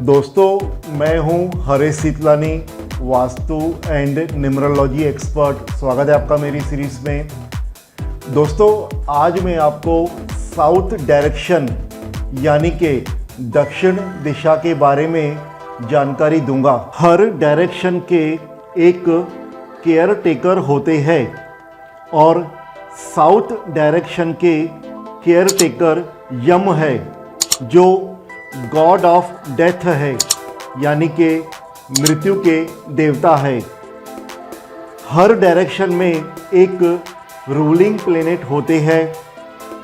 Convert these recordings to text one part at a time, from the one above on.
दोस्तों, मैं हूं Harish Sitlani, vastu and numerology expert. स्वागत है आपका मेरी सीरीज में। दोस्तों, आज मैं आपको साउथ डायरेक्शन यानी कि दक्षिण दिशा के बारे में जानकारी दूंगा। हर डायरेक्शन के एक केयर टेकर होते हैं और साउथ डायरेक्शन के केयर टेकर यम है, जो गॉड ऑफ डेथ है, यानी कि मृत्यु के देवता है। हर डायरेक्शन में एक रूलिंग प्लेनेट होते हैं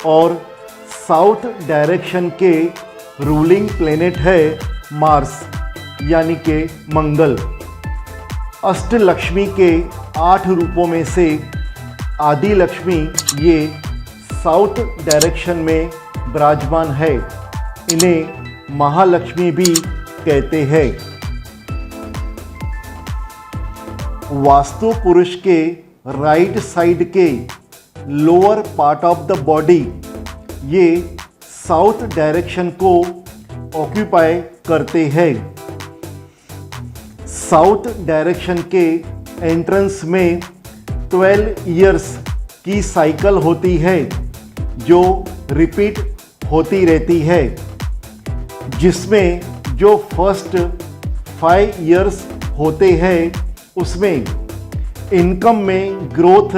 और साउथ डायरेक्शन के रूलिंग प्लेनेट है मार्स, यानी कि मंगल। अष्टलक्ष्मी के 8 रूपों में से आदि लक्ष्मी ये साउथ डायरेक्शन में विराजमान है। इन्हें महालक्ष्मी भी कहते हैं। वास्तु पुरुष के राइट साइड के lower part of the body ये साउथ डायरेक्शन को ऑक्यूपाई करते हैं। साउथ डायरेक्शन के एंट्रेंस में 12 इयर्स की साइकिल होती है, जो रिपीट होती रहती है, जिसमें जो फर्स्ट 5 इयर्स होते हैं उसमें इनकम में ग्रोथ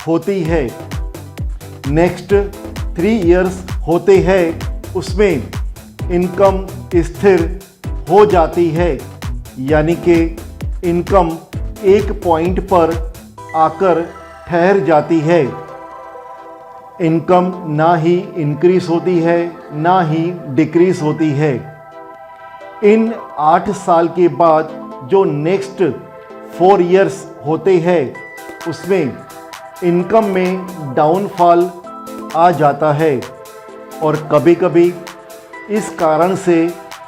होती है। नेक्स्ट 3 इयर्स होते हैं उसमें इनकम स्थिर हो जाती है, यानी कि इनकम एक पॉइंट पर आकर ठहर जाती है। इनकम ना ही इंक्रीज होती है ना ही डिक्रीज होती है। इन 8 साल के बाद जो नेक्स्ट 4 इयर्स होते हैं उसमें इनकम में डाउनफॉल आ जाता है और कभी कभी इस कारण से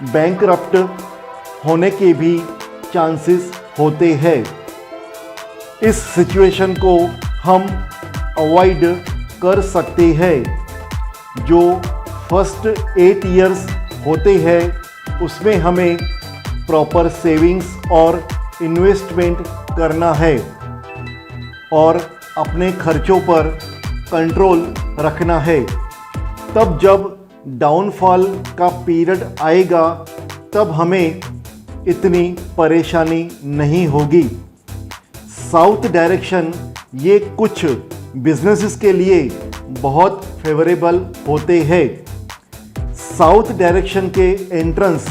बैंकरप्ट होने के भी चांसेस होते हैं। इस सिचुएशन को हम अवॉइड कर सकते हैं। जो फर्स्ट 8 इयर्स होते हैं उसमें हमें प्रॉपर सेविंग्स और इन्वेस्टमेंट करना है और अपने खर्चों पर कंट्रोल रखना है। तब जब डाउनफॉल का पीरियड आएगा तब हमें इतनी परेशानी नहीं होगी। साउथ डायरेक्शन ये कुछ बिजनेसेस के लिए बहुत फेवरेबल होते हैं। साउथ डायरेक्शन के एंट्रेंस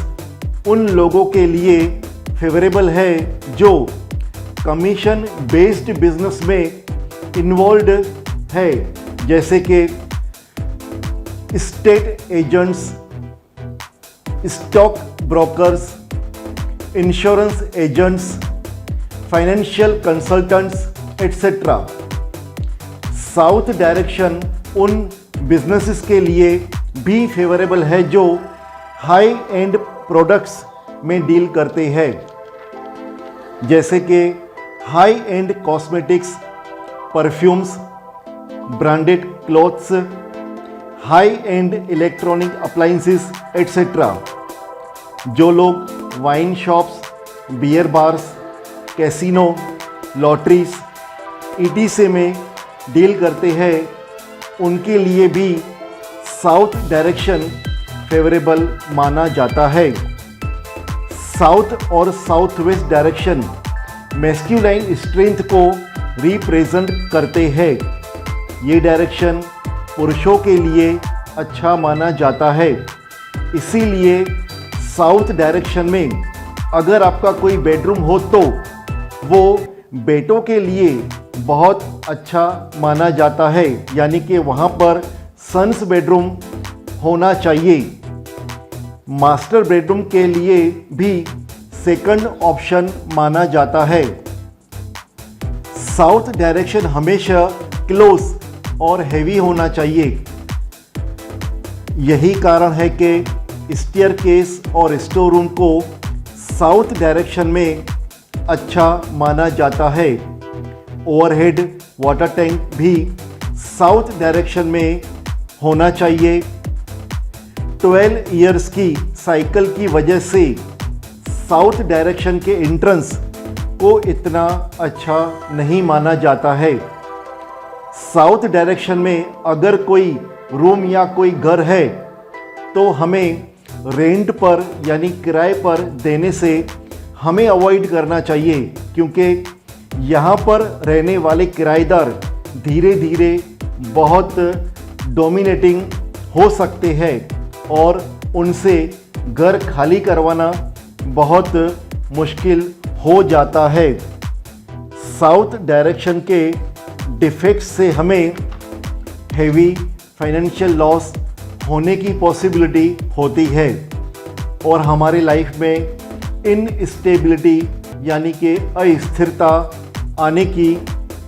उन लोगों के लिए फेवरेबल है जो कमीशन बेस्ड बिजनेस में इन्वॉल्व है, जैसे कि state agents, stock brokers, insurance agents, financial consultants etcetera. South direction उन बिजनेसेस के लिए भी फेवरेबल है जो हाई एंड प्रोडक्ट्स में डील करते हैं, जैसे कि high end cosmetics, perfumes, branded clothes, high end electronic appliances etcetera. जो लोग wine shops, beer bars, casinos, lotteries ETC में डील करते हैं उनके लिए भी साउथ डायरेक्शन फेवरेबल माना जाता है। साउथ और south west direction masculine strength को रिप्रेजेंट करते हैं। ये डायरेक्शन पुरुषों के लिए अच्छा माना जाता है। इसीलिए साउथ डायरेक्शन में अगर आपका कोई बेडरूम हो तो वो बेटों के लिए बहुत अच्छा माना जाता है, यानी कि वहाँ पर सन्स बेडरूम होना चाहिए। मास्टर बेडरूम के लिए भी सेकंड ऑप्शन माना जाता है। साउथ डायरेक्शन हमेशा क्लोज और हैवी होना चाहिए। यही कारण है कि स्टेयरकेस और स्टोर रूम को साउथ डायरेक्शन में अच्छा माना जाता है। ओवरहेड वाटर टैंक भी साउथ डायरेक्शन में होना चाहिए। 12 इयर्स की साइकिल की वजह से साउथ डायरेक्शन के एंट्रेंस को इतना अच्छा नहीं माना जाता है। साउथ डायरेक्शन में अगर कोई रूम या कोई घर है तो हमें रेंट पर यानी किराए पर देने से हमें अवॉइड करना चाहिए, क्योंकि यहाँ पर रहने वाले किराएदार धीरे धीरे बहुत डोमिनेटिंग हो सकते हैं और उनसे घर खाली करवाना बहुत मुश्किल हो जाता है। साउथ डायरेक्शन के डिफेक्ट से हमें हेवी फाइनेंशियल लॉस होने की पॉसिबिलिटी होती है और हमारे लाइफ में इनस्टेबिलिटी यानी कि अस्थिरता आने की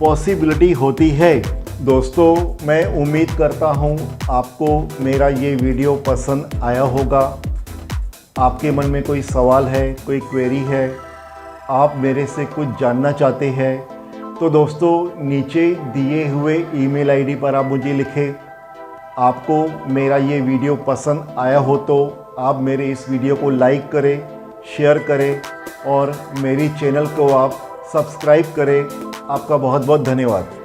पॉसिबिलिटी होती है। दोस्तों, मैं उम्मीद करता हूँ आपको मेरा ये वीडियो पसंद आया होगा। आपके मन में कोई सवाल है, कोई क्वेरी है, आप मेरे से कुछ जानना चाहते हैं तो दोस्तों नीचे दिए हुए ईमेल आईडी पर आप मुझे लिखें। आपको मेरा ये वीडियो पसंद आया हो तो आप मेरे इस वीडियो को लाइक करें, शेयर करें और मेरी चैनल को आप सब्सक्राइब करें। आपका बहुत बहुत धन्यवाद।